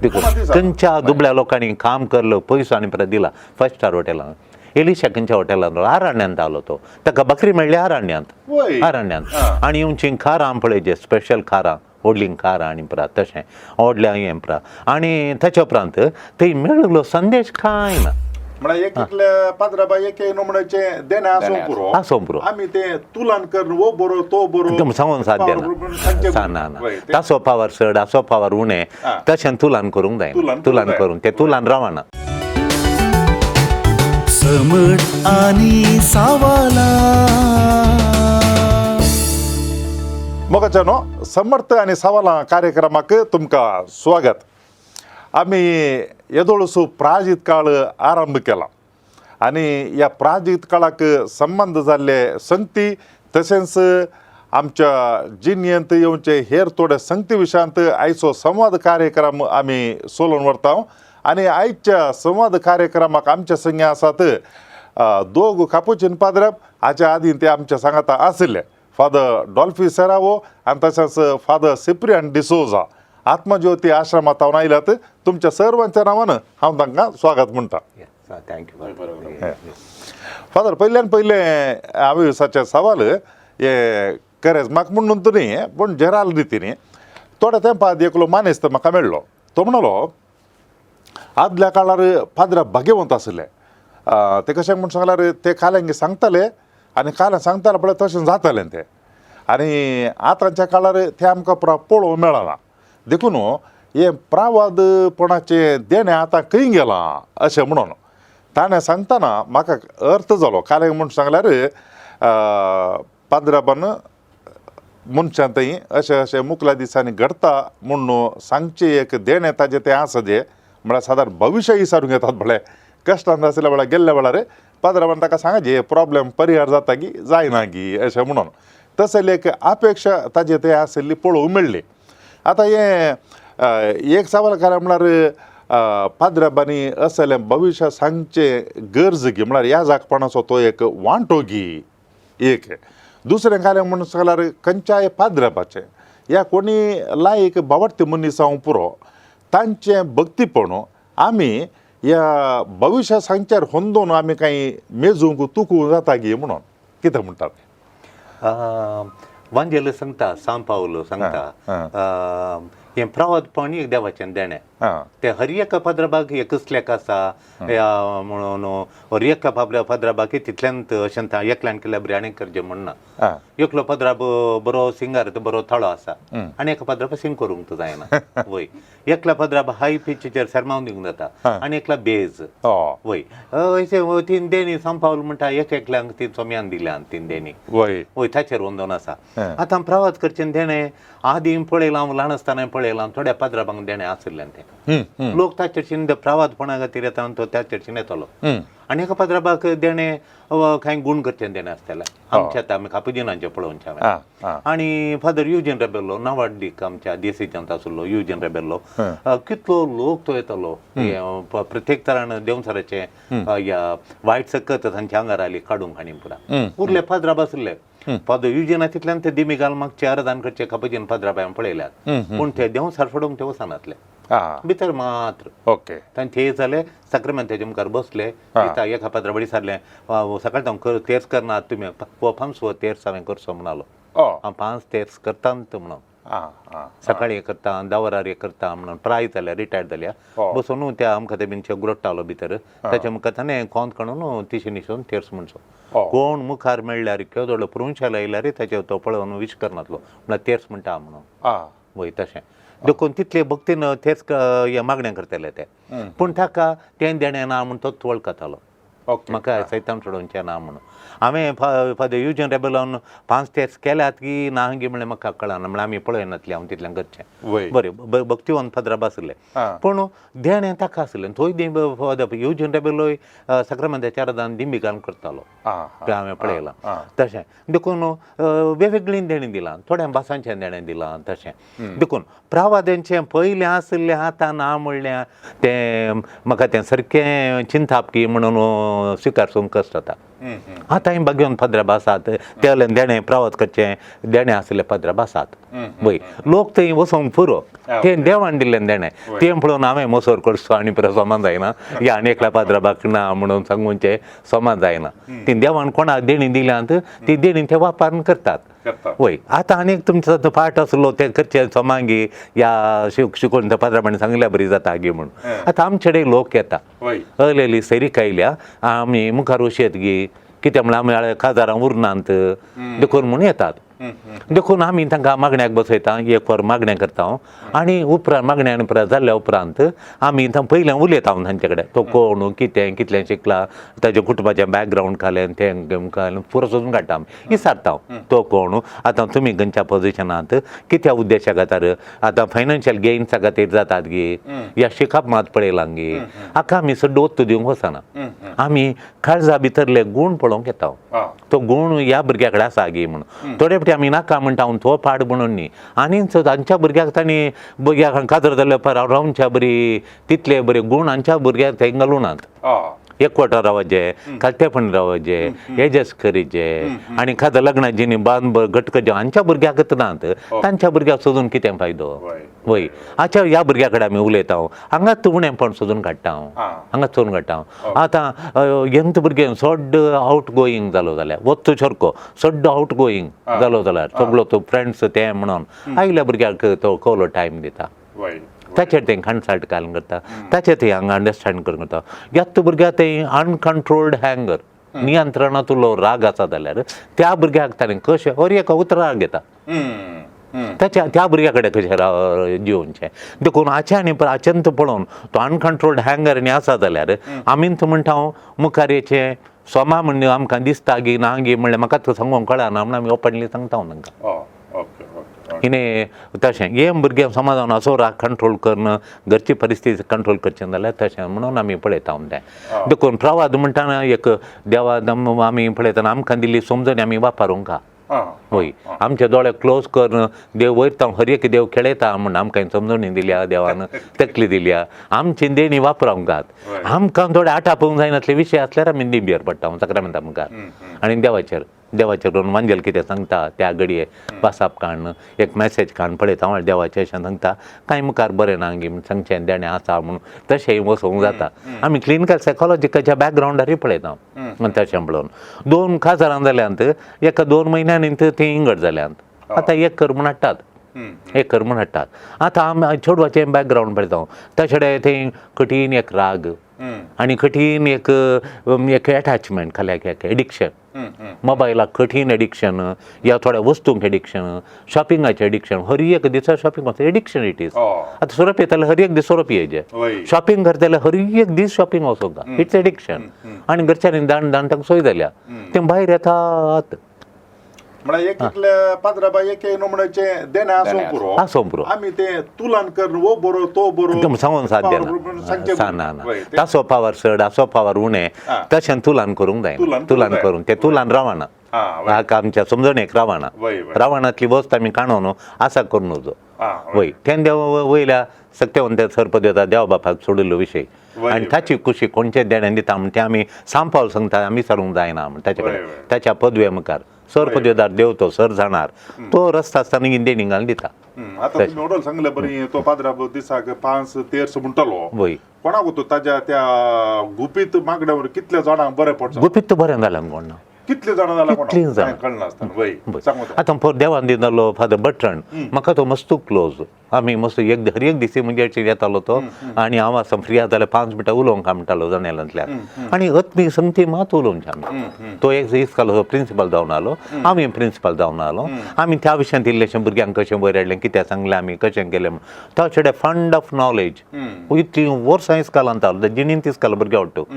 खंयच्या दुबळ्या लोकांनी काम करलो पयसो आनी परत दिला 5 स्टार हॉटेलान एलिशा खंयच्या हॉटेलान आरण्यांत आलो तो ताका बकरी मेळ्ळी आरण्यांत आनी येवची खारां पळय जे स्पेशल खारां व्हडलीं खारां आनी पुरा तशें व्हडल्या हें पुरा आनी ताच्या उपरांत थंय मेळलो संदेश कांय ना म्हणजे एक एकल्या पाद्राबा एक नमुन्याचे देणे आसो पुरो आमी ते तुलन करून वो बरो तो बरो सांगून साध्य ना तासो पावर चड आसो पावर उणें तशें तुलन करूंक जाय तुलन करून ते तुलन रावना समट आनी सावाला मोगाच्यानो समर्थ आनी सवालां कार्यक्रमाक तुमकां स्वागत आमी येदोळसो प्राजीत काळ आरंभ केला आनी ह्या प्राजीत काळाक संबंध जाल्ले संगती तशेंच आमच्या जिणयेंत येवचे हेर थोडे संगती विशयांत आयचो संवाद कार्यक्रम आमी सोलोवन व्हरता आनी आयच्या संवाद कार्यक्रमाक आमचे संगे आसात दोग कापुचीन पाद्रब हाच्या आदीं ते आमच्या सांगाता आशिल्ले फादर डॉल्फी सेरावो आनी तशेंच फादर सिप्रियन डिसोजा आत्मज्योती आश्रमांत हांव आयल्यात तुमच्या सर्वांच्या नांवान हांव तांकां स्वागत म्हणटा थँक्यू फादर पयल्यान पयलें हांवें दिसाचे सवाल हे करेजमाक म्हणून न्ही पूण जेराल रितीन थोड्या तेंपात एकलो मानेस्त म्हाका मेळ्ळो तो म्हणलो आदल्या काळार पाद्रा भाग्यवंत आसले ते कशें म्हूण सांगल्यार ते काल्यांगे सांगताले आनी काल्यां सांगताले पळय तशें जातालें तें आनी आतांच्या काळार ते आमकां पळोवंक मेळना देखून हे प्रावादपणाचे देणें आतां खंय गेलां अशें म्हणून ताणें सांगतना म्हाका अर्थ जालो काल्यांक म्हूण सांगल्यार पाद्राबान मनशां थंय अशें अशें मुखल्या दिसांनी घडटा म्हूण सांगचें एक देणें ताजें तें आसा जें म्हळ्यार सादारण भविश्य विचारूंक येतात म्हळ्यार कश्टांत आसल्या वेळार गेल्ल्या वेळार पाद्राबान ताका सांगाचे हे प्रॉब्लेम परिहार जाता की जायना गी अशें म्हणून तसली एक अपेक्षा ताजें तें आशिल्ली पळोवंक मेळ्ळी आतां हें एक सवाल केलें म्हळ्यार पाद्राबांनी असलें भविश्य सांगचें गरज घी म्हळ्यार ह्या जागपणाचो तो एक वांटो घी एक दुसरें कालें म्हणून सांगल्यार खंयच्याय पाद्राबाचें ह्या कोणी लायक बावडटे मनीस जावं पुरो तांचें भक्तीपण आमी ह्या भविश्य सांगच्यार होंदोन आमी कांय मेजूंक तुकूंक जाता गी म्हणून कितें म्हणटात वांजेलो सांगता सांव पावलो सांगता हें प्रवादपण एक देवाचें देणें ते हर एका पाद्राबाक एकसल्याक आसा म्हणून हर एका पाद्राबाक तितल्यांत अशें एकल्यान केल्या बरें आनीक करचें म्हणना एकलो पाद्राब बरो सिंगर बरो थळो आसा आनी एका पाद्राबा सिंग करूंक तो जायना वय एकल्या पाद्राब हाय पिचीचेर सरमावन दिवंक जाता आनी एकला बेज वय अशें तीन देणी सांपावल म्हणटा एकल्यांक ती सोम्यान दिल्यान तीन देणी वय ताचेर वंदन आसा आतां प्रवाद करचें देणें आदीं पळयलां हांव ल्हान आसतना पळयलां थोड्या पाद्राबांक देणें आशिल्लें तें लोक ताचेर शिंद प्रवादपणा खातीर येता तो त्याचेर येतलो आनी एका पाद्राबाक देणें कांय गुण करचें देणें आसतलें आमच्या आतां आमी कापुजिनांचें पळोवनचें हांवें आनी फादर युजीन रेबेल्लो नावाड्डीक आमच्या देसीच्यान आसलो युजीन रेबेल्लो कितलो लोक तो येतालो प्रत्येक तरान देंवसराचें ह्या वायट सकत तांच्या आंगार आयली काडूंक आनी पुरा उरले पाद्राब आसले फादर युजीना तितल्यान ते दिमी घाल म्हाका आराधन करचे कापुजीन पाद्राबां पळयल्यात पूण ते देंवसार सोडूंक ते वचनातले भितर मात्र ओके तांचे जाले सक्रामेंताचे मुखार बसले एका पाद्राबाडी सारले सकाळी हांव तेर्स करना तुमी 5 तेर्स हांवें करचो म्हणलो हांव 5 तेर्स करता म्हणून सकाळी एक करता 10 वरार एक करता म्हणून प्राय जाल्या रिटायर्ड जाल्या बसून त्या आमकां ते बीन गुरट्टालो भितर ताच्या मुखार ताणें खोंत काडून तिशी न्हिसून तेर्स म्हणचो कोण मुखार मेळ्ळ्यार केदोळो पुरुशाला येयल्यार ताचे तो पळोवन विश करनातलो म्हळ्यार तेर्स म्हणटा म्हणून वय तशें देखून तितले भक्तीन तेच हे मागण्या करताले ते पूण ताका तें देणें ना म्हूण तोच वळखतालो म्हाका सैतान सोडोवचें ना म्हणून हांवें फादर युजीन रेबेलान 5 तेर्स केल्यात की ना गी म्हणलें म्हाका कळना म्हळ्यार आमी पळयनातले हांव तितलें करचें बरें भक्तिवंत पाद्राब आसले पूण देणें ताका आसलें थंय युजीन रेबेलोय सक्रामेंताच्या आराधन दिमी घालून करतालो तें हांवें पळयलां तशें देखून वेगवेगळीं देणीं दिलां थोड्या भासांचें देणें दिलां तशें देखून प्रवाद्यांचें पयलें आसलें आतां ना म्हणलें तें म्हाका तें सारकें चिंताप की म्हणून स्विकारसूंक कश्ट जाता आतां बघून पदरा बसात ते देणे प्रवास करचे देणे आसले पदरा बसात वय लोक थंय वचोंक पुरो ते देवान दिल्लें देणें तें पळोवन हांवें मसोर करचो आनी परत समान जायना या आनी एकल्या पाद्रा बाक ना म्हणून सांगूचे समान जायना ती देवान कोणाक देणी दिल्यांत ती देणी ते वापरून करतात वय आतां आनी एक तुमचो पाठ आसलो ते करचे सोमांगी या शिकून त्या पाद्राबाणी सांगल्या बरी जाता गी म्हणून आतां आमचे कडेन लोक येता अलेली सैरी कायल्या आमी मुखार वशेत गी कित्याक म्हळ्यार आमी काजारां उरनात देखून म्हूण येतात देखून आमी तांकां मागण्याक बसयता एक वर मागणें करता आनी उपरांत मागण्या उपरांत जाल्ल्या उपरांत आमी पयलें उलयता तांचे कडेन तो कोण कितें कितलें शिकला ताच्या कुटुंबाचें बॅकग्रावंड घालें तें घालें पुरो सोदून काडटा विचारता तो कोण आतां तुमी खंयच्या पोजिशनांत कित्या उद्देशा खातीर आतां फायनान्शियल गेन्सा खातीर जातात गे या शिकप मात पळयलां गे हाका आमी सड्डो ओत्त दिवंक वचना आमी काळजा भितरले गूण पळोवंक येता तो गूण ह्या भुरग्या कडेन आसा गे म्हणून थोडे फावटी आमी नाका म्हणटा तो पाड म्हणून न्ही आनी तांच्या भुरग्याक तांणी भुरग्याक कातर जाल्ले रावच्या बरी तितले बरे गूण हांच्या भुरग्याक थंय घालूनात एकवटा रावचे कालतेपण रावचे एजस करीचे आनी खादा लग्नाची न्ही बांद घटकजे हांच्या भुरग्याक नात तांच्या भुरग्याक सोदून कितें फायदो वय आच्या ह्या भुरग्या कडेन आमी उलयता हांगाच उणेंपण सोदून काडटा हांगाच सोदून काडटा आतां यंत भुरगे सड्ड आवट गोईंग जालो जाल्यार वत्त सारको सड्ड आवट गोईंग जालो जाल्यार सगळो तो फ्रेंड्स तें म्हणून आयल्या भुरग्याक तो कवलो टायम दिता ताचेर तें कन्सल्ट घालून करता ताचेर ते हांगा अंडरस्टँड करून करता यात भुरग्याक तें अनकंट्रोल्ड हँगर नियंत्रणांत उरलो राग आसा जाल्यार त्या भुरग्याक ताणें कशें और एका उतराक घेता त्या भुरग्या कडेन कशें जिवनचें देखून आचे आनी आच्यंत पळोवन तो अनकंट्रोल्ड हँगर आनी आसा जाल्यार आमीच म्हणटा मुखार येचें सोमा म्हणजे आमकां दिसता गी ना गी म्हणल्यार म्हाका तो सांगूंक कळना म्हणून आमी ओपनली सांगता तांकां हिने तशें हे भुरग्यांक समाजान असो राग कंट्रोल करणं घरची परिस्थिती कंट्रोल करचें जाल्यार तशें म्हणून आमी पळयता तें देखून प्रवाद म्हणटाना एक देवा आमी पळयतना आमकां दिल्ली समजणी आमी वापरूंक वय आमचे दोळे क्लोज करून देव वयता हर एक देव खेळयता म्हण आमकां समजणी दिल्या देवान तकली दिल्या आमची देणी वापरूंकात आमकां थोडे आटापूंक जायनासले विशय आसल्यार आमी दिंब्यार पडटा सक्रामेंता मुखार आनी देवाचेर देवाचेर वांजेल कितें सांगता त्या घडये वासाप काण एक मॅसेज काण पळयता हांव देवाचें अशें सांगता कांय मुखार बरें ना गी सांगचें देणें आसा म्हणून तशेंय वचोंक जाता आमी क्लिनिकल सायकोलॉजिकलच्या बॅकग्रावंडारूय पळयता तशें पळोवन 2 काजारां जाल्यांत एका 2 म्हयन्यांनी तीं इंगड जाल्यांत आतां एक कर म्हूण हाडटात एक कर म्हूण हाडटात आतां आमी चेडवाचें बॅकग्रावंड पळयता ताचे थंय कठीण एक राग आनी कठीण एक एटॅचमेंट खाल्याक एक एडिक्शन मोबायलाक कठीण एडिक्शन या थोड्या वस्तूंक एडिक्शन शॉपिंगाचें एडिक्शन हर एक दिसा शॉपिंग वचता एडिक्शन इट इज आतां सोरोप येताले हर एक दीस सोरोप येजे शॉपिंग करताले हर एक दीस शॉपिंग वचोंक इट्स एडिक्शन आनी घरच्यांनी दाण तांकां सोय जाल्या तें भायर येतात म्हळ्यार एक एकल्या पाद्राबाई एक नमुन्याचे देणे आसूं पुरो आमी ते तुलन करून वो बरो तो बरो सांगून साथ ना तासो पावर चड आसो पावर उणें तशें तुलन करूंक जाय तुलन करून ते तुलन रावना हाका आमच्या समजणेक रावना रावणांतली वस्त आमी काणून आसा करून नजो वय तें देव वयल्या सत्यवंत सर्प देवता देवा बापाक सोडिल्लो विशय आनी ताची खुशी कोणचें देणें दिता म्हण तें आमी सांपावल सांगता आमी विचारूंक जायना म्हण ताचे कडेन ताच्या पदवे मुखार सर्प देवदार देव तो सर जाणार तो रस्तो आसतना देणी घालून दिता आतां तुमी ऑर्डर सांगलें बरी तो पाद्रा दिसाक 5-13 म्हणटलो वय कोणाक वतो ताच्या त्या गुपीत मागण्यावर कितल्या जाणांक बरें पडटा गुपीत बरें जालें कोण कितले जाणां जालां आतां पर देवान दितालो फादर बट्टण म्हाका तो मस्त क्लोज आमी मस्त हर एक दिसी म्हणजे येतालो तो आनी हांव आसा फ्री आसा जाल्यार 5 मिनटां उलोवंक म्हणटालो जनेलांतल्यान आनी अत्मी संगती मात उलोवंचे आमी तो एक दीस कालो प्रिंसिपल जावन आलो हांव प्रिंसिपल जावन आलो आमी त्या विशयान इल्लेशें भुरग्यांक कशें वयर हाडलें कितें सांगलें आमी कशें केलें ताचे फंड ऑफ नॉलेज इतली वर्सां इस्कालांतालो जिणीन तिस्कालो भुरग्यां वाटतो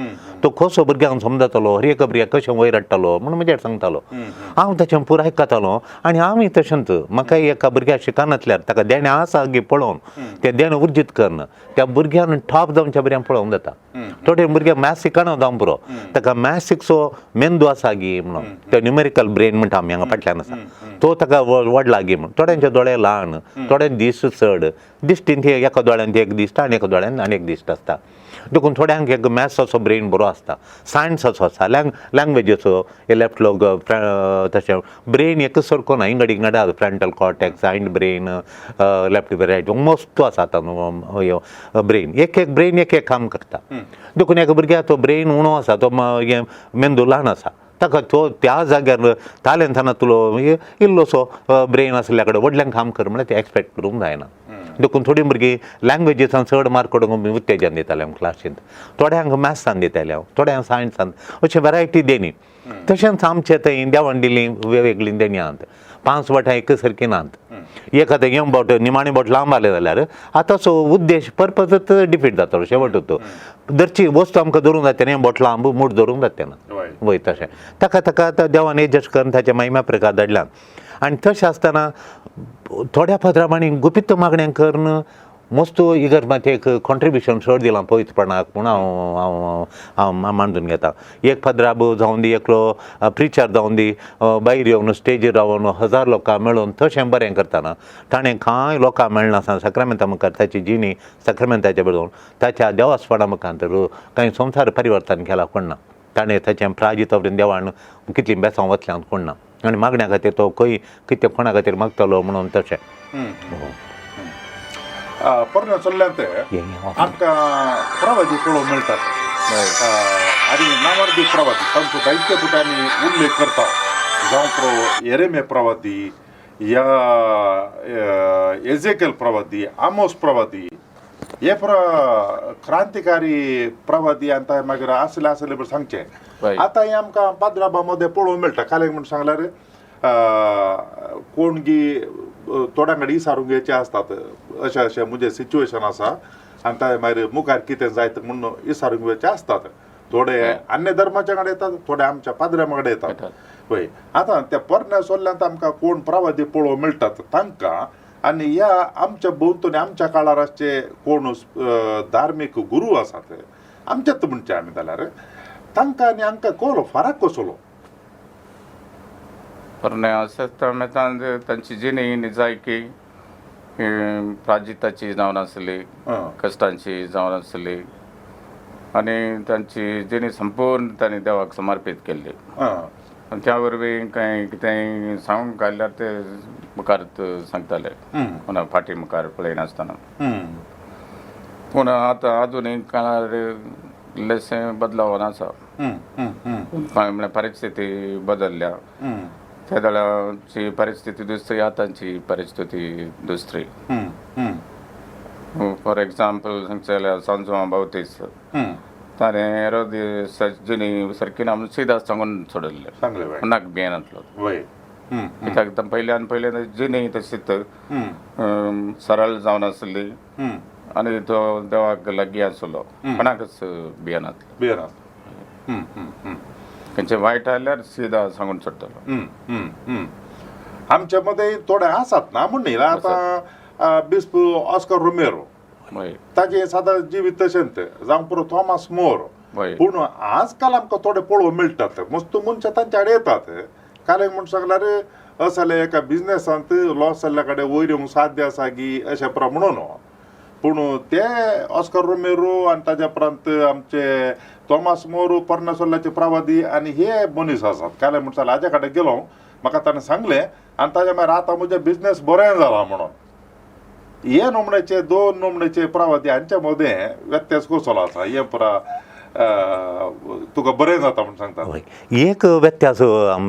तो कसो भुरग्यांक समजतालो हर एक भुरग्याक कशें वयर हाडटालो म्हणून म्हजेर सांगतालो हांव ताचें पुरो आयकतालो आनी आमी तशेंच म्हाका एका भुरग्याक शिकनातल्यार ताका देणें आसा गी पळोवन तें देणें उर्जीत करणं त्या भुरग्यान टॉप जावच्या भुरग्यांक पळोवंक जाता थोडे भुरगे मॅथ्स शिकना जावं पुरो ताका मॅथ्स शिकचो मेंदू आसा गी म्हणून ते न्युमेरिकल ब्रेन म्हणटा आमी हांगा फाटल्यान आसा तो ताका व्हड लागी म्हणून थोड्यांचे दोळे ल्हान थोड्यांचे दिश्ट चड दिश्टीन ते एका दोळ्यान एक दिसता आनी एका दोळ्यान आनी एक दिश्ट आसता देखून थोड्यांक एक मॅथ्साचो ब्रेन बरो आसता सायन्साचो आसा लँग्वेजीचो लेफ्ट लोक तशें ब्रेन एकच सारको ना इंगडी इंगडा frontal cortex hind brain left right मस्त आसा आतां ब्रेन एक ब्रेन एक काम करता देखून एका भुरग्याचो ब्रेन उणो आसा तो मेंदू ल्हान आसा ताका तो त्या जाग्यार तालें थाना तुलो इल्लोसो ब्रेन आसल्या कडेन व्हडल्यान काम कर म्हळ्यार ते एक्सपेक्ट करूंक जायना देखून थोडीं भुरगीं लँग्वेजीसान चड मार्क काडूंक उत्तेजन दितालें हांव क्लासींत थोड्यांक मॅथ्सान दितालें हांव थोड्यांक सायन्सान अशें वरायटी देणी तशेंच आमचे थंय देवान दिल्लीं वेगवेगळीं देणी आहात 5 बोटां एक सारकीं नात एक आतां हें बोट निमाणें बोट लांब आलें जाल्यार आतांचो उद्देश पर्पजच डिफीट जातलो शेवटूच धरची वस्तू आमकां धरूंक जाता हें बोट लांब मूठ धरूंक जाता ना वय तशें ताका आतां देवान एडजस्ट करून ताच्या महिम्या प्रकार धाडला आनी तशें आसतना थोड्या पदरामाणी गुपित मागण्या करून मस्त इगर मात एक कॉन्ट्रिब्युशन चड दिलां पवित्रपणाक म्हूण हांव मांडून घेता एक पदराबू जावन दी एकलो प्रिचर जावन दी भायर येवन स्टेजीर रावन 1000 लोकां मेळून तशें बरें करतना ताणें कांय लोकां मेळनासतना सक्रामेंता मुखार ताची जिणी सक्रामेंताच्या बरोवन ताच्या देवास्पणा मुखार कांय संसार परिवर्तन केलां कोण ना ताणें ताचें प्राजीत देवान कितलीं बेसांव वतल्यान कोण ना आनी मागण्या खातीर तो खंय कितें कोणा खातीर मागतलो म्हणून तशें परने चल्ल्यान ते आमकां प्रवादी पळोवंक मेळटात आनी नावार्दी प्रवादी तांचो जायते फावटी आमी उल्लेख करता जावं प्रो येरेमे प्रवादी या एजेकेल प्रवादी आमोस प्रवादी हे क्रांतिकारी प्रवादी आनी मागीर आसले बरें सांगचें आतां हें आमकां पाद्राबा मदें पळोवंक मेळटा काले म्हण सांगल्यार कोणगी थोड्यां कडेन इसारूंक घेवचे आसतात अशें म्हणजे सिच्युएशन आसा आनी ताजे मागीर मुखार कितें जायत म्हणून इसारूंक घेवचे आसतात थोडे अन्य धर्माच्या कडेन येतात थोडे आमच्या पाद्र्यां कडेन येतात पळय आतां त्या परण्या सोल्ल्यांत आमकां कोण प्रवादी पळोवंक मेळटात तांकां आनी ह्या आमच्या भोंवतणी आमच्या काळाराचे कोण धार्मीक गुरू आसात आमचेच म्हणचे आमी जाल्यार तांकां आनी हांकां कसलो फरक कसलो तांची जिणी निजायकी प्राजिताची जावन आसली कश्टांची जावन आसली आनी तांची जिणी संपूर्ण तांणी देवाक समर्पीत केल्ली आनी त्या वरवीं कांय कितेंय सांगूंक घाल्यार ते मुखार सांगताले कोणा फाटी मुखार पळयनासतना पूण आतां आधुनीक काळार इल्लेशें बदलावन आसा म्हळ्यार परिस्थिती बदलल्या त्या दळाची परिस्थिती दुसरी आतांची परिस्थिती दुसरी फॉर एग्जाम्पल सांगचे जाल्यार सांजो बावतीस ताणें हेरोदेस जिणी सारकी ना म्हणून सिदा सांगून सोडले कोणाक भियेनातलो कित्याक पयले जिणी तशीच सरळ जावन आसली आनी तो देवाक लागीं आसलो कोणाकच भियेनातलो खंयचें वायट आयल्यार सिदा सांगून सोडटलो आमच्या मध्ये थोडे आसात ना म्हणून आतां बिस्प ऑस्कर रोमेरो ताचे सादा जिवीत तशेंच जावं पुरो थॉमस मोर पूण आजकाल आमकां थोडे पळोवंक मेळटात मस्त मनशां तांचे कडेन येतात काले म्हण सांगल्यार असले एका बिझनेसांत लॉस जाल्ल्या कडेन वयर येवंक साध्य आसा गी अशें प्रमाण पूण ते ऑस्कर रोमेरो आनी ताच्या उपरांत आमचे थॉमस मोर पर्नासोल्लाचे प्रवादी आनी हे मनीस आसात काले म्हण सांगलें हाजे कडेन गेलो म्हाका ताणें सांगलें आनी ताच्या मागीर आतां म्हजें बिझनेस बरें जालां म्हणून हे नोमण्याचे 2 नोमण्याचे प्रवादी हांच्या मदें व्यत्यास कसलो आसा हे पुरा तुका बरें जाता म्हण सांगता एक व्यत्यास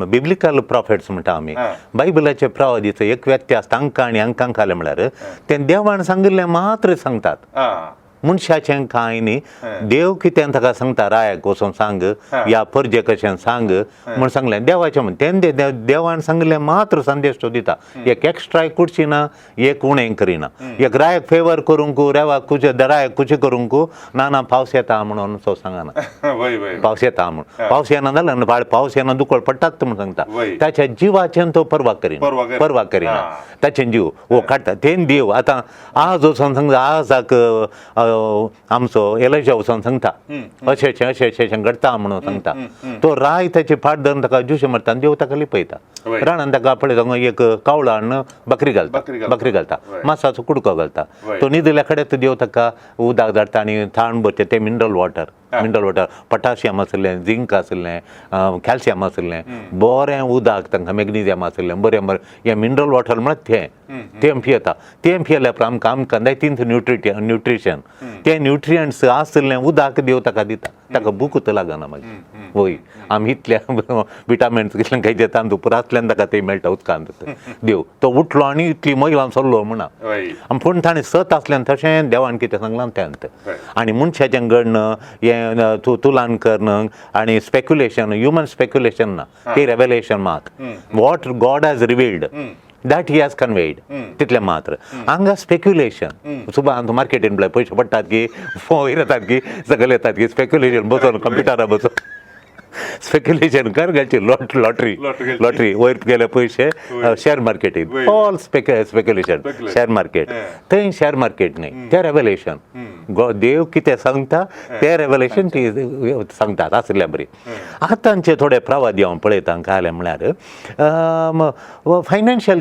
बिब्लिकल प्रॉफिट्स म्हणटा आमी बायबलाचे प्रवादीचो एक व्यत्यास तांकां आनी हांकां खाले म्हळ्यार ते देवान सांगिल्लें मात्र सांगतात मनशाचें कांय न्ही देव कितें ताका सांगता रायाक वचून सांग या परजे कशें सांग म्हण सांगलें देवाचें म्हण तें देवान सांगिल्लें मात्र संदेश तो दिता एक एक्स्ट्राय कुडची ना एक उणें करिना एक रायाक फेवर करूंक रेवाक रायाक कुशी करूंक ना पावस येता म्हणून तो सांगना पावस येता म्हणून पावस येना जाल्यार पावस येना दुखळ पडटात म्हण सांगता ताच्या जिवाचें तो परवा करिना ताचें जीव वो काडटा तें देव आतां आज वचून सांगता आजाक आमचो एलर्जी वचोन सांगता अशें घडटा म्हणून सांगता तो राय ताची फाट धरून ताका जुशे मारता आनी देव ताका लिपयता वय. रानान ताका पळयता एक कावळो हाडून बकरी घालता वय. मासाचो कुडको घालता वय. तो न्हिदल्या कडेन देव ताका उदक धाडटा आनी थाण भरचे ते मिनरल वॉटर पोटाशियम आसलें झिंक आसलें कॅल्शियम आसलें बरें उदक तांकां मॅग्नेशियम आसलें बरें हें मिनरल वॉटर म्हणत तें पियेता तें पियेल्या आमकां जाय तीन न्यूट्रिशन ते न्यूट्रियंट्स आसलें उदक देव ताका दिता ताका भूकूच लागना मागीर वय आमी इतल्या विटामिन्स कितलें खंय जेता दुपूर आसल्यान ताका ते मेळटा उदकांत देव तो उठलो आनी इतली महिलां सरलो म्हणा पूण ताणें सत आसल्यान तशें देवान कितें सांगलां तेंत आनी मनशाचें घडणं हें तुलान करणं आनी स्पेक्युलेशन ह्युमन स्पेक्युलेशन ना ते रेवेलेशन मात what God has revealed that he has conveyed तितलें मात्र हांगा स्पेक्युलेशन सुबान मार्केटीन पयशे पडटात की वयर येतात की सकयल येतात की स्पेक्युलेशन बसोन कंप्युटरार बसोन स्पेक्युलेशन कर घालची लॉटरी वयर गेले पयशे शेअर मार्केटीन ऑल स्पेक्युलेशन शेअर मार्केट थंय शेअर मार्केट न्ही तें रेवेलेशन देव कितें सांगता तें रेवेलेशन ती सांगतात आसल्या बरी आतांचे थोडे प्रवादी हांव पळयता काय म्हळ्यार फायनान्शियल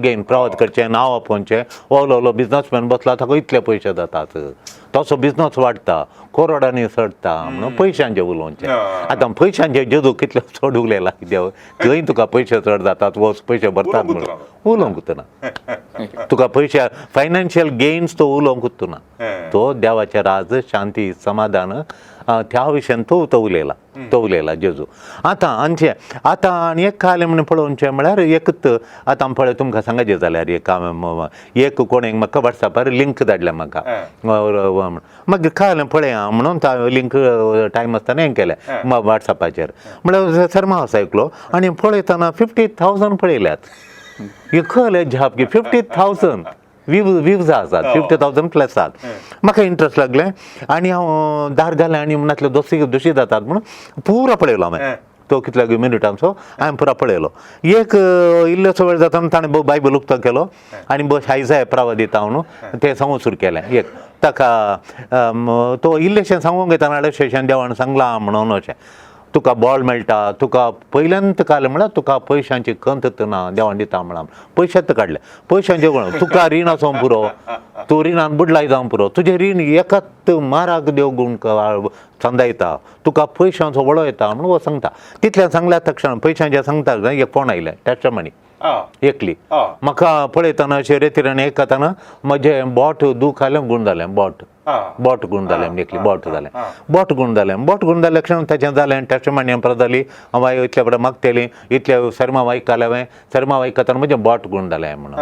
गेन प्रवाद करचें नांव आपोवचें व्हडलो बिझनसमॅन बसला ताका इतले पयशे जातात तसो बिझनस वाडटा करोडांनी चडटा म्हणून पयशांचें उलोवचें आतां पयशांचे जेजू कितले चड उलयला कित्याक थंय तुका पयशे चड जातात वो पयशे भरतात म्हणून उलोवंक ना तुका पयशे फायनान्शियल गेन्स तो उलोवंक ना तो देवाचें राज शांती समाधान त्या विशयान तो उलयला जेजू आतां आनी एक खालें म्हणून पळोवचें म्हळ्यार एकच आतां पळय तुमकां सांगचें जाल्यार एक कोणें म्हाका वॉट्सॅपार लिंक धाडल्या म्हाका मागीर खालें पळय म्हणून लिंक टायम आसतना हें केलें वॉट्सॅपाचेर म्हळ्यार शर्मा हावस ऐकलो आनी पळयतना 50,000 पळयल्यात हे खरें झाप की 50,000 व्यूज आसात 50,000 प्लस आसात म्हाका इंट्रस्ट लागलें आनी हांव दार घालें आनी मनांतले दोशी जातात म्हणून पुरो पळयलो हांवें तो कितल्या मिनिटांचो हांवें पुरो पळयलो एक इल्लोसो वेळ जाता ताणें बायबल उक्तो केलो आनी बस हायजाय प्रावा दिता म्हणून तें सांगूंक सुरू केलें एक ताका तो इल्लेशें सांगूंक घेता अशें देवान सांगलां म्हणून अशें तुका बॉल मेळटा तुका पयल्यांत काडलें म्हळ्यार तुका पयशांची खंत ना देवान दिता म्हळ्यार पयशेच काडले पयशांचे कोण तुका रीण आसूं पुरो तूं रिणान बुडलाय जावं पुरो तुजें रीण एकाच माराक देव गूण संदायता तुका पयशांचो वळो येता म्हणून वो सांगता तितलें सांगल्या तक्षण पयशांचें सांगता एक फोन आयलें टेस्टमनी एकली म्हाका पळयतना अशें रेतीरान एक खाताना म्हजें बोट दूख आयलें गूण जालें बोट गूण जालें एकली बोट गूण जालें क्षण ताचें जालें टेस्टमनी परत जाली हांव इतल्या कडेन मागतेली इतले शर्मा वायक घालें हांवें शर्मा वायक खाताना म्हजें बोट गूण जालें म्हणून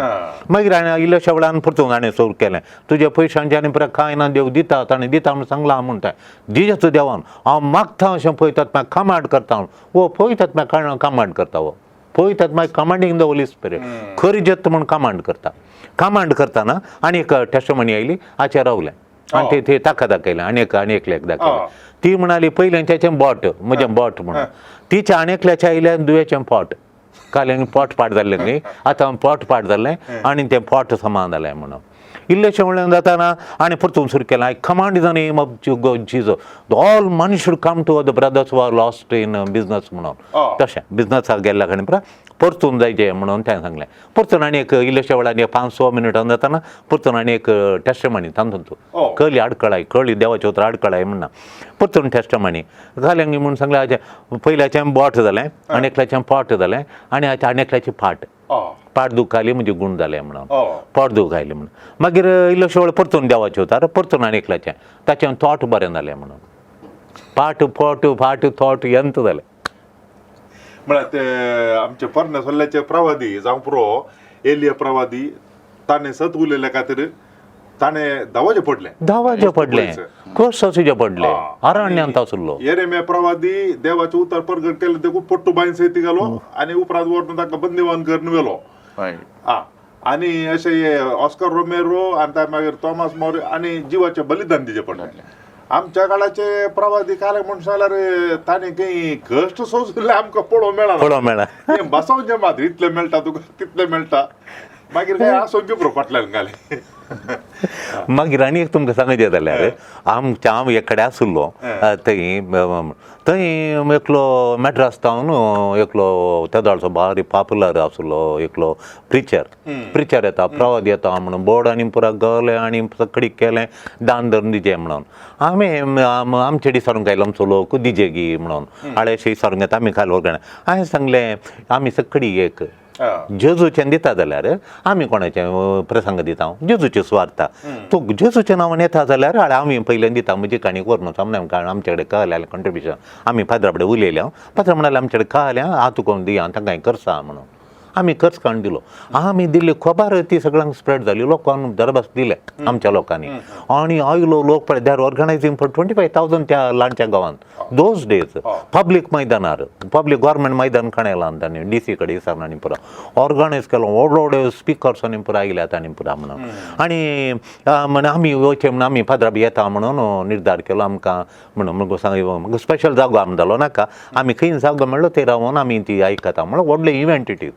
मागीर हांवें इल्लेशा वेळान परतून हांवें सुरू केलें तुजे पयशांचें आनी परत कांय ना देव दिता ताणें दिता म्हणून सांगलां म्हणटा दिजेचो देवान हांव मागता अशें पळयतात मागीर कमांड करता वो पळयतात मागीर कमांड करता वो पळयतात मागीर कमांडींग द होली स्पिरीट खरी जत म्हूण कमांड करतना आनी एक टेस्टमनी आयली हाचेर रावलें आनी ते ताका दाखयलें आनी एकल्याक दाखयलें ती म्हणाली पयल्यांचें बोट म्हजें बोट म्हणून तिच्या आनी एकल्याचें आयलें दुयेचें पोट काल्यान पोट पाड जाल्लें न्ही आतां पोट पाड जाल्लें आनी तें पोट समान जालें म्हणून इल्लेशें म्हणलें जाताना आनी परतून सुरू केलें I command in the name of Jesus all money should come to the brothers who are lost in business म्हणून तशें बिजनसाक गेल्ल्या कारणी परतून जायचें म्हणून तें सांगलें परतून आनी एक इल्लेशे वेळार 5-6 मिनटां जाताना परतून आनी एक टेस्टमनी तातूंत कळली देवाचे उतर आडकळाय म्हणना परतून टेस्टमनी घालें म्हणून सांगलें हाचें पयल्याचें बोट जालें आनी एकल्याचें पोट जालें आनी आनी एकल्याची पाट दुखाली म्हणजे गूण जालें म्हणून पोट दूख आयलें म्हणून मागीर इल्लोशे वेळ परतून देवाचे उतार परतून आनी एकल्याचें ताचें थॉट बरें जालें म्हणून पाट थॉट यंत जालें म्हळ्यार ते आमचे पोरणे सोल्ल्याचे प्रवादी जावं पुरो एलिया प्रवादी ताणें सत उलयल्या खातीर ताणें धावाचे पडलें कोर्साचे पडले अरण्यांत आसलो येरेम्या प्रवादी देवाचे उतर प्रगट केले देखून पट्टू बायन सैती गेलो आनी उपरांत व्हरून ताका बंदिवान करून व्हेलो आनी अशें ऑस्कर रोमेरो आनी मागीर थॉमस मोर आनी जिवाचे बलिदान दिचे पडले आमच्या काळाचे प्रवादी काले म्हणून जाल्यार ताणें खंय कश्ट सोंसले आमकां पळोवंक मेळना बसोवचें मात इतलें मेळटा तुका तितलें मेळटा मागीर काय आसोवंक पुरो फाटल्यान घाले मागीर आनी एक तुमकां सांगचें जाल्यार हांव एक कडेन आसलो थंय एकलो मॅड्रास टावन एकलो तेदोळचो बारी पॉप्युलर आसलो एकलो प्रिचर येता प्रवाद येता म्हणून बोर्डांनी पुरा गवले आनी सकडी केलें दान धरून दिजे म्हणून आमचे विचारूंक आयलो आमचो लोक दिजे गी म्हणून आळेशे विचारूंक येता आमी खाल वगण हांवें सांगलें आमी सकडी एक जेजूचें दिता जाल्यार आमी कोणाचें प्रसंग दिता जेजूचे सुवार्ता तो जेजूच्या नांवान येता जाल्यार आमी पयलें दिता म्हजी काणी व्हरून आमचे कडेन कळलें कंट्रिब्युशन आमी फादरा कडेन उलयलें फादर म्हणाले आमचे कडेन कळलें हांव तुका दिया तांकां हें करसा म्हणून आमी खर्च काडून दिलो आमी दिल्ली खबर ती सगळ्यांक स्प्रेड जाली लोकांक दरबास दिले आमच्या लोकांनी आनी आयलो लोक पळय दे आर ऑर्गनायझींग फॉर 25,000 त्या ल्हानच्या गांवांत दोज डेज पब्लीक मैदानार पब्लीक गव्हर्मेंट मैदान खणयलां तांणी DC कडेन विचारून आनी पुरो ऑर्गनायज केलो व्हडलो व्हडले स्पिकर्स आनी पुरो आयल्या तांणी पुरा म्हणून आनी म्हण आमी वयचे म्हणून आमी फादरा बी येता म्हणून निर्धार केलो आमकां म्हणून म्हाका स्पेशल जागो आमदालो नाका आमी खंय जागो मेळ्ळो थंय रावून आमी ती आयकता म्हणून व्हडले इव्हेंट इट इज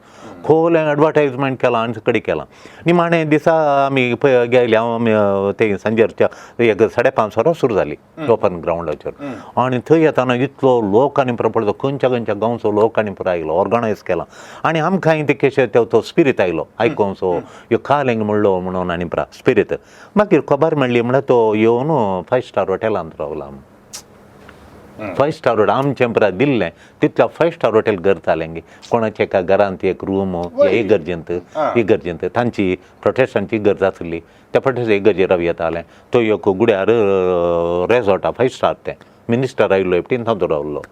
खोल एडवर्टायजमेंट केलां आनी सकडी केलां निमाणे दिसा आमी गेले हांव ते सांजेच्या एक 5:30 वरां सुरू जाली ओपन ग्रावंडाचेर आनी थंय येताना इतलो लोक आनी पळयलो खंयच्या गांवचो लोक आनी पुरो आयलो ऑर्गनायज केलां आनी आमकां ते कशें तो स्पिरीट आयलो आयकोंचो ह्यो खालेंग म्हणलो म्हणून आनी पुरा स्पिरीट मागीर खबर मेळ्ळी म्हणल्यार तो येवन 5 स्टार हॉटेलांत रावला 5 स्टार हॉटेल आमचें पुरा दिल्लें तितल्या 5 स्टार हॉटेल करतालें कोणाच्या एका घरांत एक रूम इगर्जेंत तांची प्रोटेस्टांची इगर्ज आसली त्या प्रोटेस्ट इगर्जेर राव येतालें तो एक गुड्यार रेजॉर्टा 5 स्टार तें मिनिस्टर आयिल्लो एपटीन थंय रावलो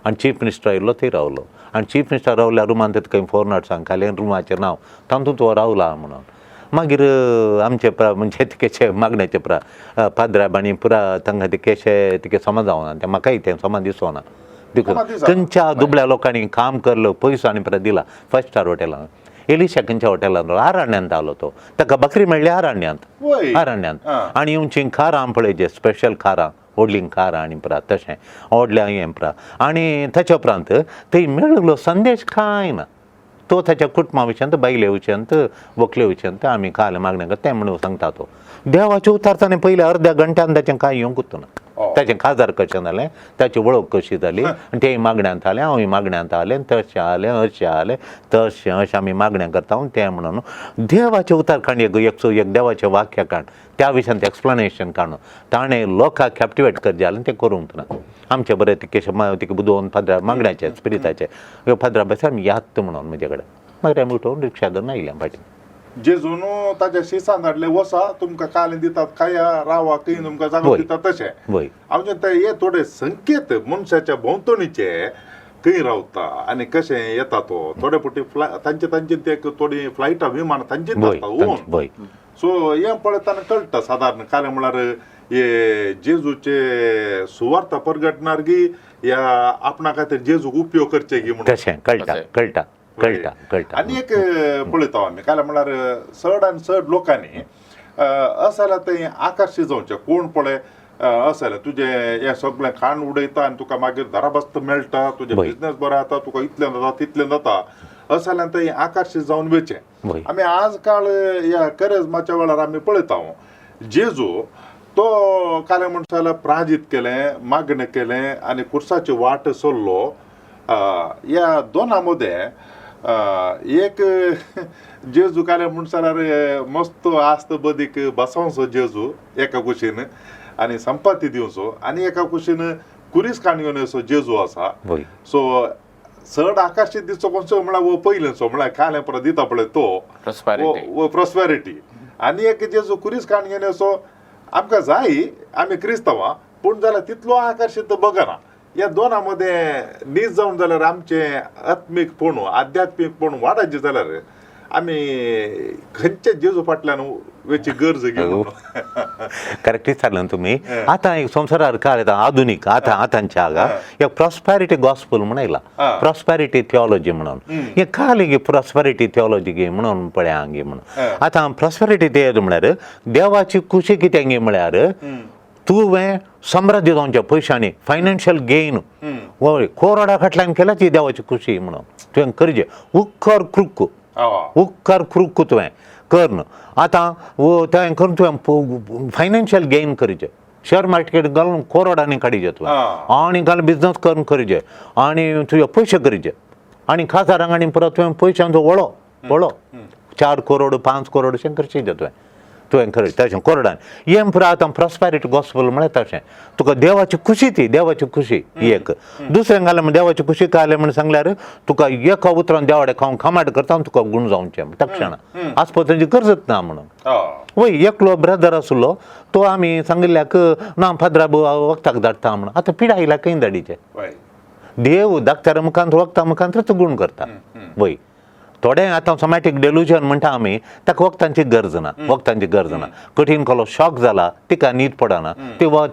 आनी चीफ मिनिस्टर आयिल्लो थंय रावलो आनी चीफ मिनिस्टर रावल्या रुमान खंय 4 नॉट्सांक खालें रुमाचें नांव तातूंत तो रावला म्हणून मागीर आमचे म्हणजे तेचे मागण्याचे पाद्राबांनी पुरा तांकां ते केशे तिके समज जावना ते म्हाकाय तें समज दिसोना खंयच्या दुबळ्या लोकांनी काम करलो पयसो आनी पुरा दिला 5 स्टार हॉटेलांत एलिशा खंयच्या हॉटेलांत आराण्यांत जालो तो ताका बकरी मेळ्ळी आराण्यांत आनी येवची खारां पळय स्पेशल खारां व्हडलीं खारां आनी पुरा तशें व्हडल्या हें पुरा आनी ताच्या उपरांत थंय मेळलो संदेश कांय ना तो ताच्या कुटुंबा विशयंत बायले विशयंत व्हंकले विशयंत आमी खाले मागण्या तें म्हणून सांगता तो देवाचें उतारताना पयल्या अर्द्या घंट्यान ताचें कांय येवंकूच ना ताचें खाजार कशें जालें ताची वळख कशी जाली आनी तें मागण्यांत आलें हांवूय मागण्यांत आलें तशें आलें अशें आमी मागण्या करता तें म्हणून देवाचें उतार काण एक देवाचें वाक्य काण त्या विशयंत एक्सप्लेनेशन काणून ताणें लोकांक कॅप्टिवेट करचें जालें तें करूंक ना आमचे बरें तिके बुदोवन फादरा मागण्याचे स्पिरिताचे फादरा बस आमी यात म्हणून म्हजे कडेन मागीर आमी उठोवन रिक्षा धरून आयल्या फाटीं जेजून ताच्या शिसान धाडले वसा तुमकां काले दितात खाया रावा खंय तुमकां जागो दितात तशें हांव हे थोडे संकेत मनशाच्या भोंवतणीचे खंय रावता आनी कशें येता तो थोडे फावटी तांचे ते थोडी फ्लायटां विमान तांचे सो हें पळयतना कळटा सादारण काले म्हळ्यार हे जेजूचे सुवार्ता परगटणार गी या आपणा खातीर जेजूक उपयोग करचे गी म्हणून तशें कळटा आनी एक पळयता आमी काले म्हळ्यार चड आनी चड लोकांनी असाल्या थंय आकर्शीत जावचे कोण पळय असाल्या तुजें हें सगळें खाण उडयता आनी तुका मागीर दाराबस्त मेळटा तुजें बिजनेस बरो जाता तुका इतलें जाता तितलें जाता असाल्यान थंय आकर्शीत जावन वेचें आमी आज काळ ह्या करेजमाच्या वेळार आमी पळयता जेजू तो काले मनशाला प्राजीत केलें मागणें केलें आनी कुर्साची वाट चल्लो ह्या दोनां मदें एक जेजू काले मनशाला मस्त आस्त बदीक बसोवचो जेजू एका कुशीन आनी संपत्ती दिवचो आनी एका कुशीन कुरीस काणयोन असो जेजू आसा सो चड आकर्शीत दिसचो कोणसो म्हळ्यार वो पयलेचो म्हळ्यार काले परत दिता पळय तो प्रॉस्पेरिटी आनी एक जेजू कुरीस काणयोन असो आमकां जाय आमी क्रिस्तांवां पूण जाल्यार तितलो आकर्शीत बगना ह्या दोनां मदें नीज जावन जाल्यार आमचें आत्मीकपण आध्यात्मीकपण वाडचे जाल्यार आमी खंयचे जेजू फाटल्यान वेची गरज घेवन करेक्ट विचारलें तुमी आतां एक संवसारार काळ येता आधुनीक आतांच्या हांगा एक प्रॉस्पेरिटी गॉस्पल म्हणून आयला प्रॉस्पेरिटी थिओलॉजी म्हणून हें काल गे प्रॉस्पेरिटी थिओलॉजी गे म्हणून पळया गे म्हणून आतां प्रॉस्पेरिटी थिओलॉजी म्हळ्यार देवाची खुशी कितें गे म्हळ्यार तुवें समृद्धी जावच्या पयशांनी फायनान्शियल गेन कोरोडा फाटल्यान केल्या ती देवाची खुशी म्हणून तुवें करचें उपकार क्रुक्क तुवें करन आतां तें करून तुवें फायनान्शियल गेन करचें शेअर मार्केट घालून करोडांनी काडीचे तुवें आनी घालून बिजनस करून करचें आनी तुजे पयशे करचे आनी खासारांक आनी परत तुवें पयशांचो व्हडो 4 करोड 5 करोड अशें करचें तुवें करचें तशें करोडान हें पुरो आतां प्रॉस्पेरिटी गॉस्पल म्हळ्यार तशें तुका देवाची खुशी ती देवाची खुशी एक दुसरें घालें म्हण देवाची खुशी काले म्हण सांगल्यार तुका एका उतरान देवाडे खावन खामाट करता आनी तुका गुण जावचें तक्षणां आसपावपाची गरजच ना म्हणून वय एकलो ब्रदर आसलो तो आमी सांगिल्ल्याक ना फादरा वखदाक धाडटा म्हणून आतां पिडा आयल्या खंय धाडिचें देव दाखतारा मुखांत वखदा मुखांतच गुण करता वय थोडे आतां सोमॅटीक डेल्युजन म्हणटा आमी ताका वखदांची गरज ना कठीण कसलो शॉक जाला तिका न्हीद पडना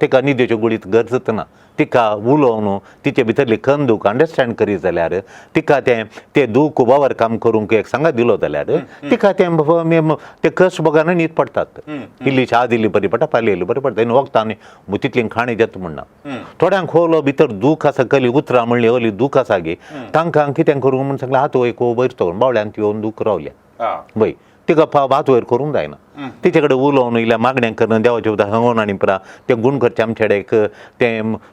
तिका न्हिदेच्यो गुळीत गरजच ना तिका उलोवन तिचे भितरली खंत दूख अंडरस्टँड करीत जाल्यार तिका तें दूख ओवरकम करूंक एक सांगात दिलो जाल्यार तिका ते कश्ट बघान न्हीद पडटात इल्ली च्या दिल्ली बरी पडटा पाली येयली बरी पडटा वखदांनी तितली खाणी जाता म्हणना थोड्यांक खोलो भितर दूख आसा कली उतरां म्हणली हली दूख आसा गे तांकां कितें करूंक म्हण सांगलें हात वयर वयर दवरून बावळ्यान ती येवन दूख रावल्या वय तिका हात वयर करूंक जायना तिचे कडेन उलोवन इल्ल्या मागण्या करून देवाचे उदक सांगून आनी पुरा ते गुण करचे आमचे कडेन ते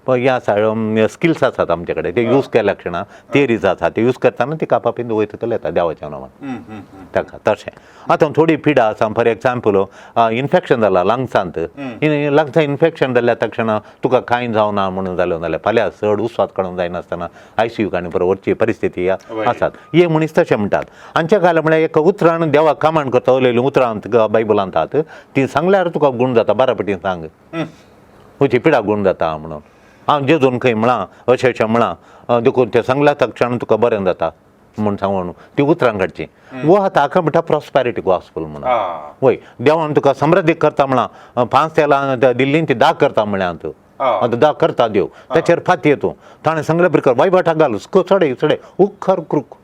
हे आसा स्किल्स आसात आमचे कडेन ते यूज केल्या क्षणां थियरीज आसा ते यूज करतना ती कापापीन वयतले येता देवाच्या नांवान ताका तशें आतां थोडी पिडा आसा फॉर एग्जाम्पल इन्फेक्शन जाला लंग्सांत लंग्सांत इन्फेक्शन जाल्ल्या तक्षणां तुका कांय जावना म्हणून जालें जाल्यार फाल्यां चड उस्वाद काडूंक जायनासतना ICU आनी परत व्हरची परिस्थिती आसात हे मनीस तशें म्हणटात आमच्या घाल म्हळ्यार एका उतरान देवाक कामाण करता उलयली उतरांत बायबलांत ती सांगल्यार तुका गुण जाता बारा पटीन सांग हुची पिडा गुण जाता म्हणून हांव जेजून खंय म्हळां अशें म्हळां देखून तें सांगल्या तक्षण तुका बरें जाता म्हूण सांगून ती उतरां काडची वो आतां हाका म्हणटा प्रॉस्पेरिटी गॉस्पल म्हणून वय देवान तुका समृद्धीक करता म्हळां 5 तेलां दिल्लीन ती 10 करता म्हळ्यार आतां 10 करता देव ताचेर फाती येतूं ताणें सांगलें बरें कर वायबाटा घाल चडय उखर क्रूक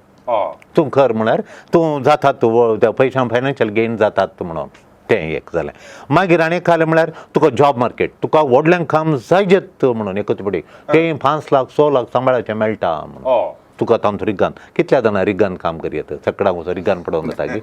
तूं कर म्हळ्यार तूं जातात त्या पयशां फायनान्शियल गेन जातात म्हणून तें एक जालें मागीर आनी एक जालें म्हळ्यार तुका जॉब मार्केट तुका व्हडल्यांक काम जायजेत म्हणून एकूच पटी तें 5 लाख 6 लाख सांबाळाचें मेळटा म्हणून तुका तांचो रिगान कितल्या जाणां रिगान काम करियत चकडांक वचून रिगान पडोवन जाता गे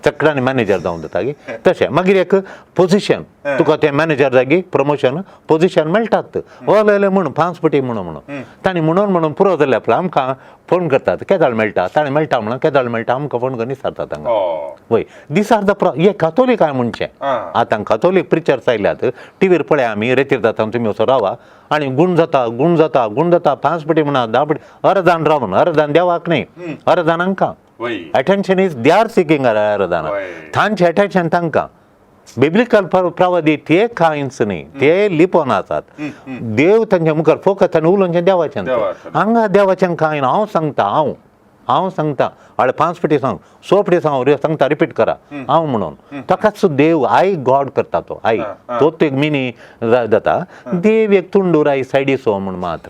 चकडांनी मॅनेजर जावन जाता गे तशें मागीर एक पोजिशन तुका तें मॅनेजर जागी प्रमोशन पोजिशन मेळटात वळयलें म्हणून 5 पटी म्हणून ताणें म्हणून पुरो जाल्या उपरांत आमकां फोन करतात केदाळ मेळटा ताणें मेळटा म्हणून केदाळ मेळटा आमकां फोन करून विचारतात तांकां वय दीस आर द हे कातोलीक हांव म्हणचें आतां कातोलीक प्रिचर्स आयल्यात टीव्हीर पळय आमी रेतीर जाता तुमी वचून रावा आनी गुण जाता 5 पटी म्हणा 10 पटी अर्दान रावन अर्दान देवाक न्ही अर्दान हांकां अटेन्शन इज दे आर सिकींग अर्दान तांचें अटेन्शन तांकां बिब्लिकल प्रवादी ते कांयच न्ही ते लिपोन आसात देव तांच्या मुखार फोकस आनी उलोवचें देवाचें हांगा देवाचें कांय ना हांव सांगता आळे 5 पटी सांग 6 पटी सांगता रिपीट करा हांव म्हणून ताकाच देव आय गॉड करता तो आय तोच एक मिनी जाता देव एक तुंडुराई सायडीसो म्हूण मात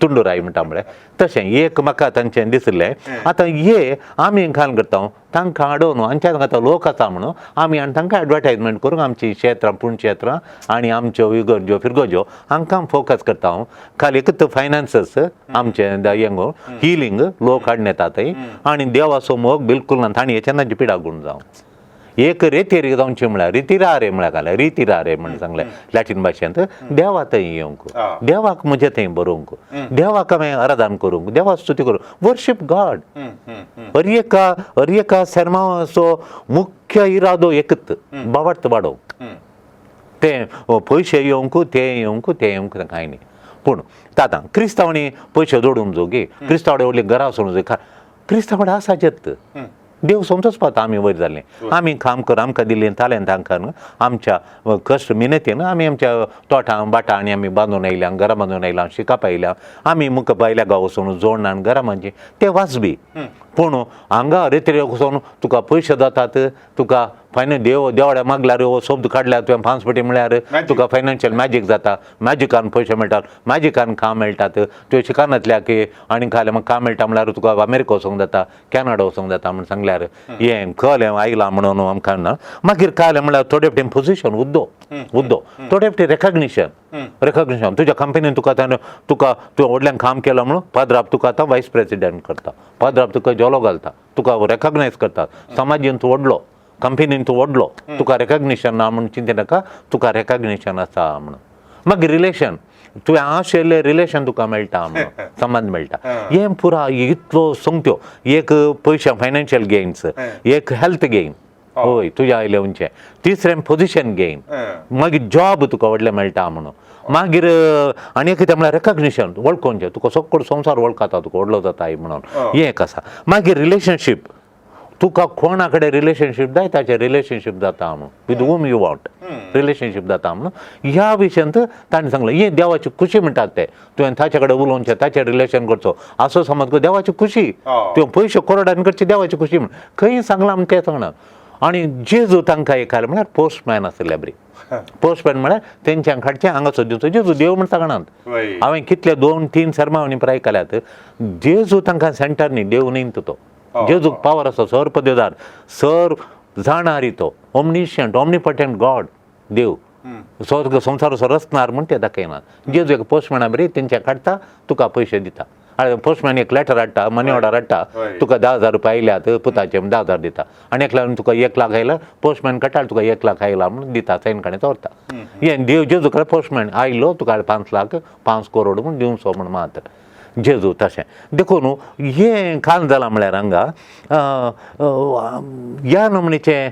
तुंडुराई म्हणटा म्हळ्यार तशें एक म्हाका तांचें दिसलें आतां हे आमी घालून करता तांकां आडोवन आमच्या आतां लोक आसा म्हणून आमी आनी तांकां एडवर्टायजमेंट करूंक आमची क्षेत्रां पुणक्षेत्रां आनी आमच्यो इगर्ज्यो फिरगोज्यो हांकां फोकस करता हांव खाली एकच फायनान्सस आमचे हेंगो हिलींग लोक हाडून येतात आनी देवा समोग बिलकूल ना तांणी हेच्या पिडा गुण जावं एक रेतीर जावचें म्हळ्यार रितीरा रे म्हळ्यार घालें रितीरा रे म्हण सांगलें लॅटीन भाशेंत देवा थंय येवंक देवाक म्हजें थंय बरोवंक देवाक हांवें आराधन करूंक देवा स्तुती करूंक वर्शीप गॉड हर सेर्माचो मुख्य इरादो एकच बावार्थ वाडोवप तें पयशे येवंक तें कांय न्ही पूण आतां क्रिस्तांवांनी पयशे जोडूंक जो गे क्रिस्तांवाडे व्हडलीं घरां सोडूंक जाय क्रिस्तांवाडे आसाचेत देव समजोच पावता आमी वयर जाल्लें आमी काम कर आमकां दिल्लें तालें तांकां आमच्या कश्ट मिनतीन आमी आमच्या तोटां बाटांनी आमी बांदून आयल्या घरां बांदून आयल्या शिकाप आयल्या आमी मुखार भायल्या गांव वचून जोडना आनी घरां म्हणजे ते वाचबी पूण हांगा रेतीर वचून तुका पयशे जातात तुका देवाड्या मागल्यार शब्द काडल्यार तुवें 5 पटी म्हळ्यार तुका फायनान्शियल मॅजीक जाता मॅजिकान पयशे मेळटात मॅजिकान काम मेळटात तुवें शिकानातल्या की आनी खाल्यार म्हाका काम मेळटा म्हळ्यार तुका अमेरिका वचूंक जाता कॅनडा वचूंक जाता म्हण सांगल्यार हें कळ्ळें आयलां म्हणून आमकां ना मागीर कळ्ळें म्हळ्यार थोडे फावटी पोजिशन उद्दो थोडे फावटी रेकग्निशन तुज्या कंपनीन तुका तुवें व्हडल्यान काम केलां म्हणून पाद्राप तुका व्हायस प्रेसिडेंट करता पाद्राप तुका जॉलो घालता तुका रेकग्नायज करतात समाजीन तूं व्हडलो कंपनीन तूं व्हडलो तुका रेकग्निशन ना म्हूण चिंते नाका, तुका रेकग्निशन आसा म्हणून. मागीर रिलेशन तुवें आशिल्लें रिलेशन तुका मेळटा म्हणून संबंध मेळटा. हें पुरा इतलो संगत्यो, एक पयशे फायनान्शियल गेन्स, एक हेल्थ गेन, हय तुज्या आयलेवचे, तिसरें पोजिशन गेन, मागीर जॉब तुका व्हडलें मेळटा म्हणून. मागीर आनी कितें म्हळ्यार रेकग्निशन वळखोवचें, तुका सगळो संवसार वळखता तुका व्हडलो जाता म्हणून, हें एक आसा. मागीर रिलेशनशीप, तुका कोणा कडेन रिलेशनशीप जाय ताचें रिलेशनशीप जाता म्हणून, with hmm you want relationship जाता म्हणून. ह्या विशयांत ताणें सांगलें हें देवाची खुशी म्हणटात ते. तुवें ताचे कडेन उलोवचें, ताचें रिलेशन करचो, असो समज देवाची खुशी. तुवें पयशे करोडान करची देवाची खुशी म्हण खंय सांगलां म्हण तें सांगना. आनी जेजू तांकां एक आयलें म्हळ्यार पोस्टमॅन आसले बरी. पोस्टमॅन म्हळ्यार तेंच्या खाडचें हांगासर दिवचो जेजू देव म्हण सांगनात. हांवें कितले 2-3 सर्मावणी प्राय केल्यात. जेजू तांकां सेंटर न्ही, देव न्ही तो. जेजूक पावर आसा, सर्प देवदार, सर जाणारी तो, ओमनिशियंट ओमनिपॉटंट गॉड देव, स्वर्ग संवसार रचणार म्हण ते दाखयनात. जेजू एक पोस्टमॅना बरी तेंच्या काडटा, तुका पयशे दिता. पोस्टमॅन एक लेटर हाडटा, मनी ऑर्डर हाडटा, तुका 10,000 रुपया आयल्यात पुताचे 10,000 दिता. आनी एक लागून तुका 1 लाख आयला, पोस्टमॅन काडटा तुका 1 लाख आयला म्हण दिता, सायन काडून दवरता. हें देव जेजू कडेन पोस्टमॅन आयलो तुका 5 लाख 5 करोड म्हण दिवचो म्हण मात जेजू तशें. देखून हें खान जालां म्हळ्यार हांगा ह्या नमणेचें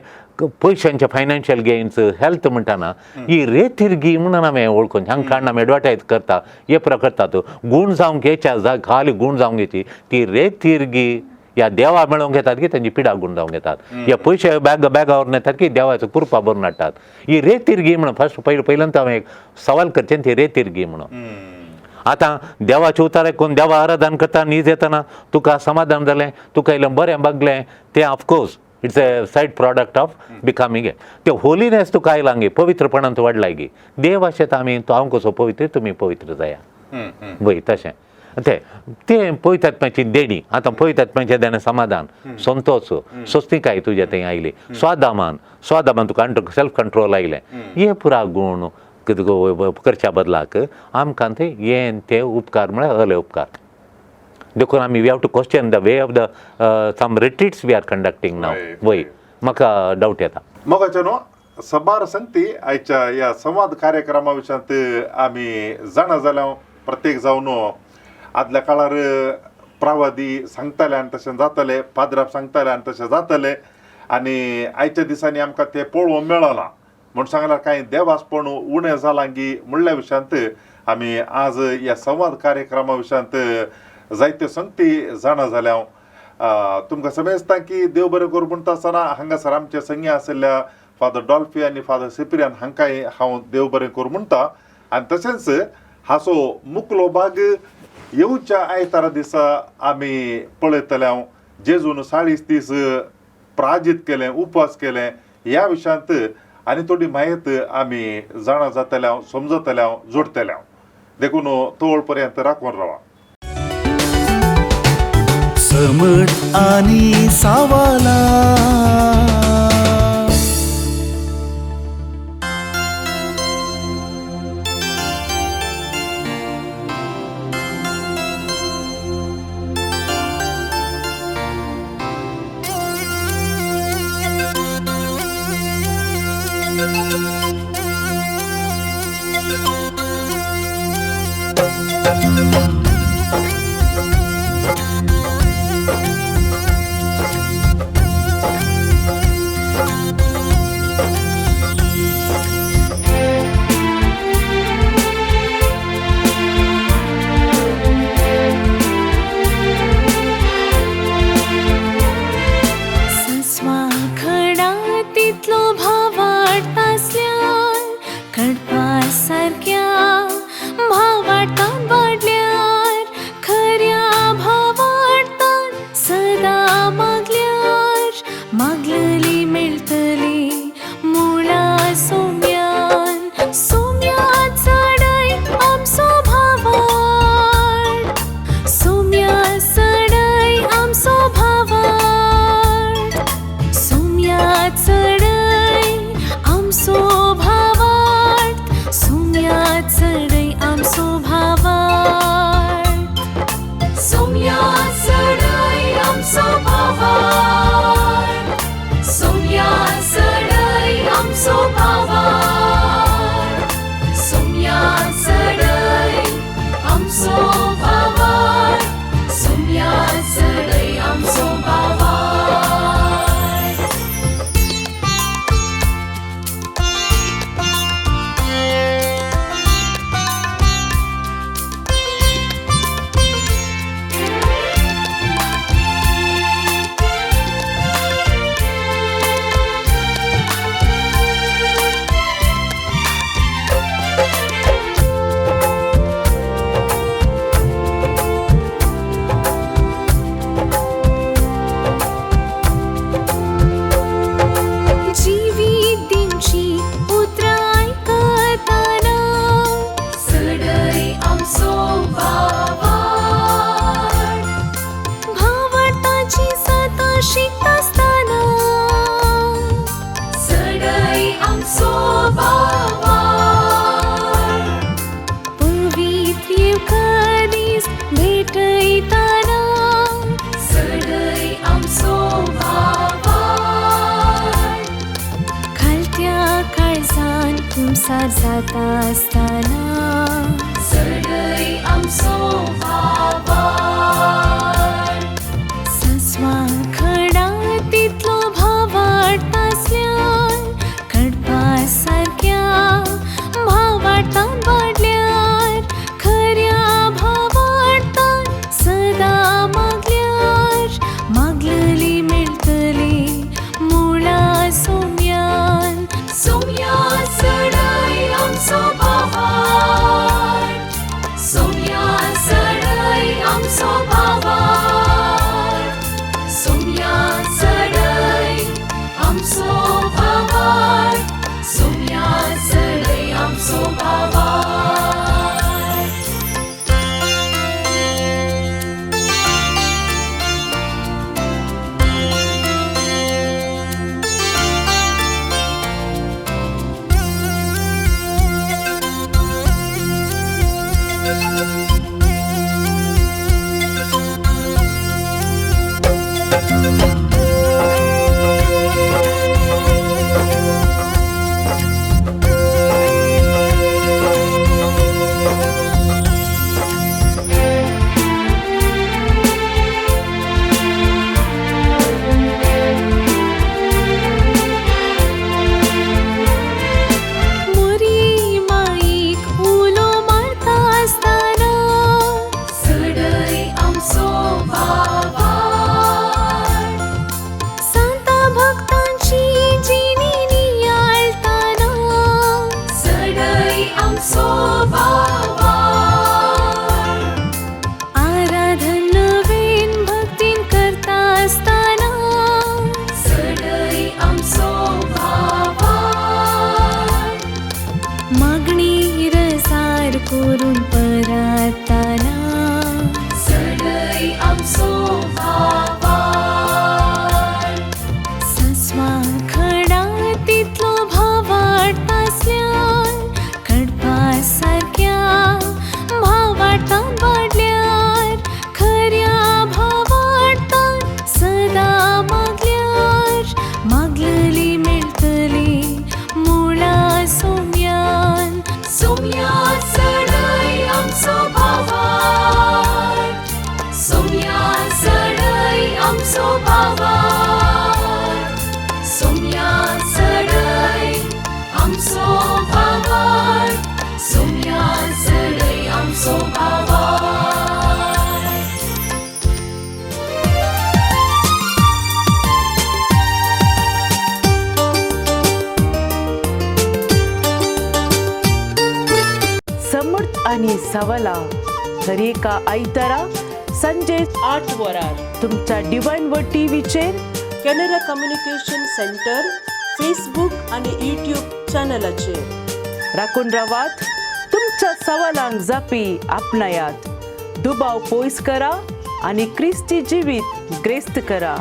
पयशांचे फायनान्शियल गेन्स हेल्थ म्हणटाना ही रेतिरगी म्हणून हांवें वळखून हांगा काडून आमी एडवर्टायज करता, हे करतात. गूण जावंक येच्या खाली गूण जावंक येची ती रेतिरगी ह्या देवा मेळोवंक येतात की तांची पिडा गूण जावंक येतात. हे पयशे बॅगावर येतात की देवाचो कृपा भरून हाडटात. ही रेतिरगी म्हणून फर्स्ट पयल्यांत हांवें एक सवाल करचें ती रेतिरगी म्हणून. आतां देवाचे उतार आयकून देवा आराधन करता न्हीज येतना तुका समाधान जालें, तुका इल्लें बरें बागलें, तें of course it's a side product of becoming the holiness तुका आयलां गे, पवित्रपणान तूं वाडलाय गे. देव आशेत आमी तो हांव कसो पवित्र तुमी पवित्र जाया वय तशें. तें पवित्रात्म्याची देणी. आतां पवित्रात्म्याचें देणें समाधान, संतोष, स्वस्तिकाय तुजे थंय आयली, स्वादामान तुका सेल्फ कंट्रोल आयलें. हे पुरा गूण करच्या बदलाक आमकां ते हें ते उपकार म्हळ्यार अले उपकार. देखून आमी we have to question the way of the some retreats we are conducting now. वय म्हाका डावट येता. मोगाचे न्हू सबार संगती आयच्या ह्या संवाद कार्यक्रमा विशयांत आमी जाणा जाल्या प्रत्येक जावन आदल्या काळार प्रावादी सांगताले आनी तशें जातालें, पाद्राप सांगताले आनी तशें जातालें. आनी आयच्या दिसांनी आमकां तें पळोवंक मेळना म्हूण सांगल्यार कांय देवासपण उणें जालां गी म्हणल्या विशयांत आमी आज ह्या संवाद कार्यक्रमा विशयांत जायत्यो संगती जाणा जाल्या. तुमकां समजता की देव बरें करूं म्हणटा आसतना हांगासर आमचे संगी आशिल्ल्या फादर डॉल्फी आनी फादर सिप्रियान हांकांय हांव देव बरें करूं म्हणटा. आनी तशेंच हाचो मुखलो भाग येवच्या आयतारा दिसा आमी पळयतल्या जेजून 40 दीस प्राजीत केलें, उपवास केलें ह्या विशयांत आनी थोडी माहिती आमी जाणा जातल्या, समजतल्या, जोडतल्या. देखून तोळ पर्यंत राखून रावा. समट आणि सावाला I'm so आसतना सडय आमचो भावार सस्वा खडा तितलो भावार्थ आसल्यान कडपा सारक्या भावार्थान वाडल्यार खऱ्या भावार्थान सदा मागल्यार मागलेली मेळटली मुळा सोम्यान सोम्या सडय आमचो भावार सोम्या सडय आमचो भावार सोम्या सडय आमचो भावार सोम्या सडय आमचो भावार मुरी माईक उलो मारता आसतना सडय आमचो भावार संता भक्तांची जिणी नियाळताना सडय आमचो भावार आराधन नवीन भक्तीन करता आसतना सडय आमचो भावार मागणी रसार करून परातना सडय आमचो भावार सस्वा खडा तितलो भावार्थ आसल्यान कडपा सारक्या भावार्थान वाडल्यार खऱ्या भावार्थान सदा मागल्यार मागलेली मेळटली मुळा सोम्यान सोम्या सडय आमचो भावार सोम्या सडय आमचो भावार सोम्या सडय आमचो भावार सोम्या सडय आमचो भावार समर्थ आणि सवाला दर एका आयतारा संजे 8 वरार तुमच्या डिवाइन वर्ड टीव्हीचेर कॅनरा कम्युनिकेशन सेंटर फेसबुक आणि यूट्यूब चॅनलाचेर राखून रावात. तुमच्या सवालांक जापी आपणायात. दुबाव पयस करा आणि क्रिस्ती जिवीत ग्रेस्त करा.